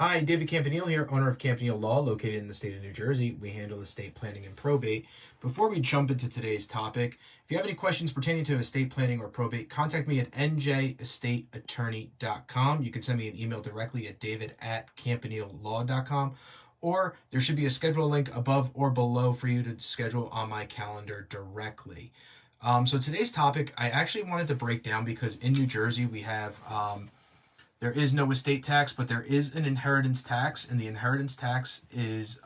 Hi, David Campanile here, owner of Campanile Law, located in the state of New Jersey. We handle estate planning and probate. Before we jump into today's topic, if you have any questions pertaining to estate planning or probate, contact me at njestateattorney.com. You can send me an email directly at david@campanilelaw.com, or there should be a schedule link above or below for you to schedule on my calendar directly. So today's topic, I actually wanted to break down because in New Jersey we have... there is no estate tax, but there is an inheritance tax, and the inheritance tax is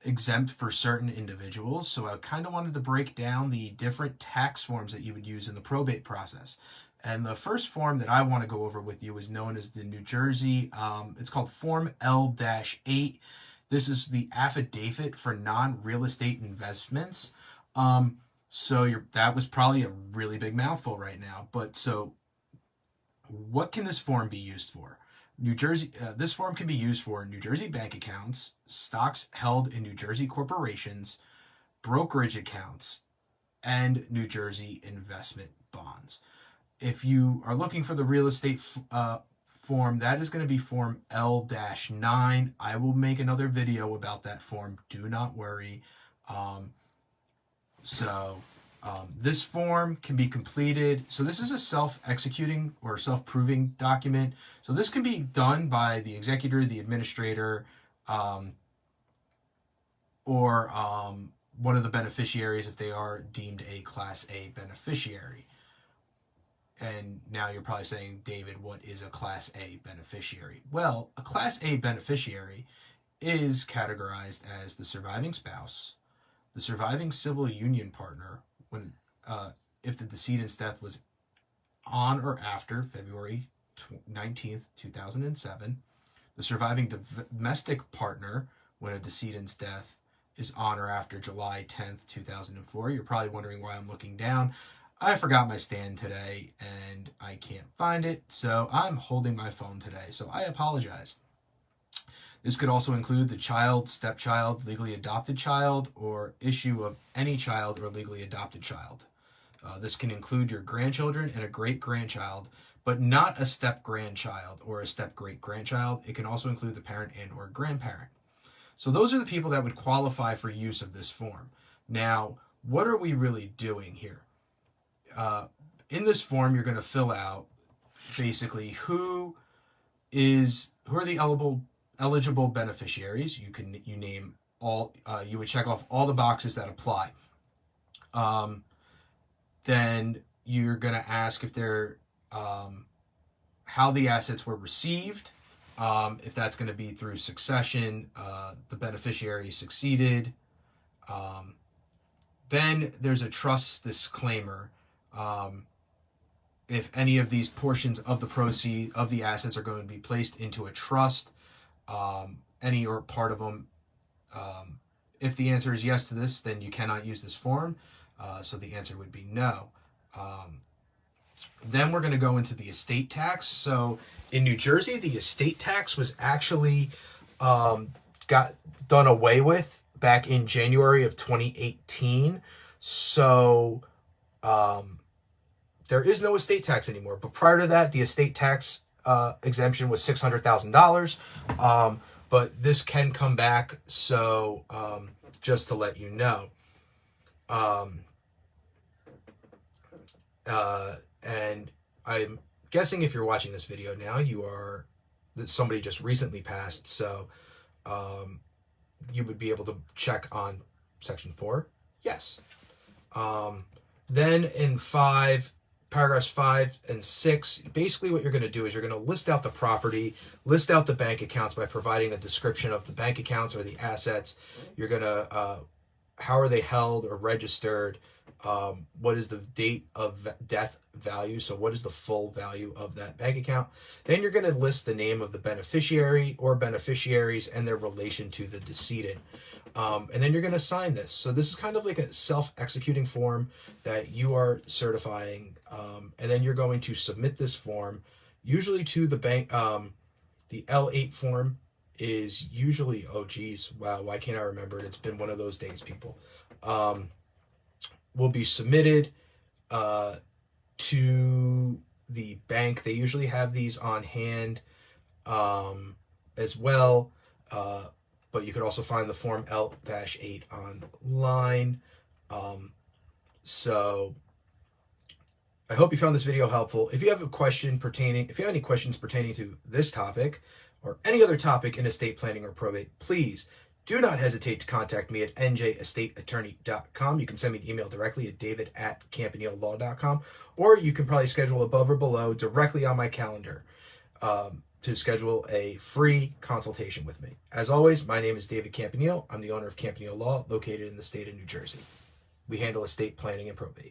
exempt for certain individuals. So I kind of wanted to break down the different tax forms that you would use in the probate process. And the first form that I want to go over with you is known as the New Jersey, it's called Form L-8. This is the affidavit for non-real estate investments. That was probably a really big mouthful right now, but what can this form be used for? This form can be used for New Jersey bank accounts, stocks held in New Jersey corporations, brokerage accounts, and New Jersey investment bonds. If you are looking for the real estate form, that is going to be Form L-9. I will make another video about that form. Do not worry. This form can be completed. So this is a self-executing or self-proving document. So this can be done by the executor, the administrator, or one of the beneficiaries if they are deemed a Class A beneficiary. And now you're probably saying, David, what is a Class A beneficiary? Well, a Class A beneficiary is categorized as the surviving spouse, the surviving civil union partner, if the decedent's death was on or after February 19th, 2007, the surviving domestic partner when a decedent's death is on or after July 10th, 2004. You're probably wondering why I'm looking down. I forgot my stand today and I can't find it, so I'm holding my phone today, so I apologize. This could also include the child, stepchild, legally adopted child, or issue of any child or legally adopted child. This can include your grandchildren and a great-grandchild, but not a step-grandchild or a step-great-grandchild. It can also include the parent and or grandparent. So those are the people that would qualify for use of this form. Now, what are we really doing here? In this form, you're going to fill out basically who are the eligible beneficiaries. You name all. You would check off all the boxes that apply. Then you're going to ask if they're how the assets were received. If that's going to be through succession, the beneficiary succeeded. Then there's a trust disclaimer. If any of these portions of the proceeds of the assets are going to be placed into a trust, any or part of them. If the answer is yes to this, then you cannot use this form. So the answer would be no. Then we're going to go into the estate tax. So in New Jersey, the estate tax was actually got done away with back in January of 2018. So there is no estate tax anymore. But prior to that, the estate tax exemption was $600,000. But this can come back. So just to let you know. And I'm guessing if you're watching this video now, somebody just recently passed. So you would be able to check on section 4. Yes. Then in paragraphs 5 and 6, basically what you're going to do is you're going to list out the property, list out the bank accounts by providing a description of the bank accounts or the assets. You're going to, how are they held or registered? What is the date of death value? So what is the full value of that bank account? Then you're going to list the name of the beneficiary or beneficiaries and their relation to the decedent. And then you're going to sign this. So this is kind of like a self-executing form that you are certifying. And then you're going to submit this form usually to the bank. The L-8 form is usually, oh geez, wow, why can't I remember it? It's been one of those days, people. Will be submitted to the bank. They usually have these on hand. as well. But you could also find the Form L-8 online. So I hope you found this video helpful. If you have any questions pertaining to this topic or any other topic in estate planning or probate, please do not hesitate to contact me at njestateattorney.com. You can send me an email directly at david@campanilelaw.com, or you can probably schedule above or below directly on my calendar to schedule a free consultation with me. As always, my name is David Campanile. I'm the owner of Campanile Law, located in the state of New Jersey. We handle estate planning and probate.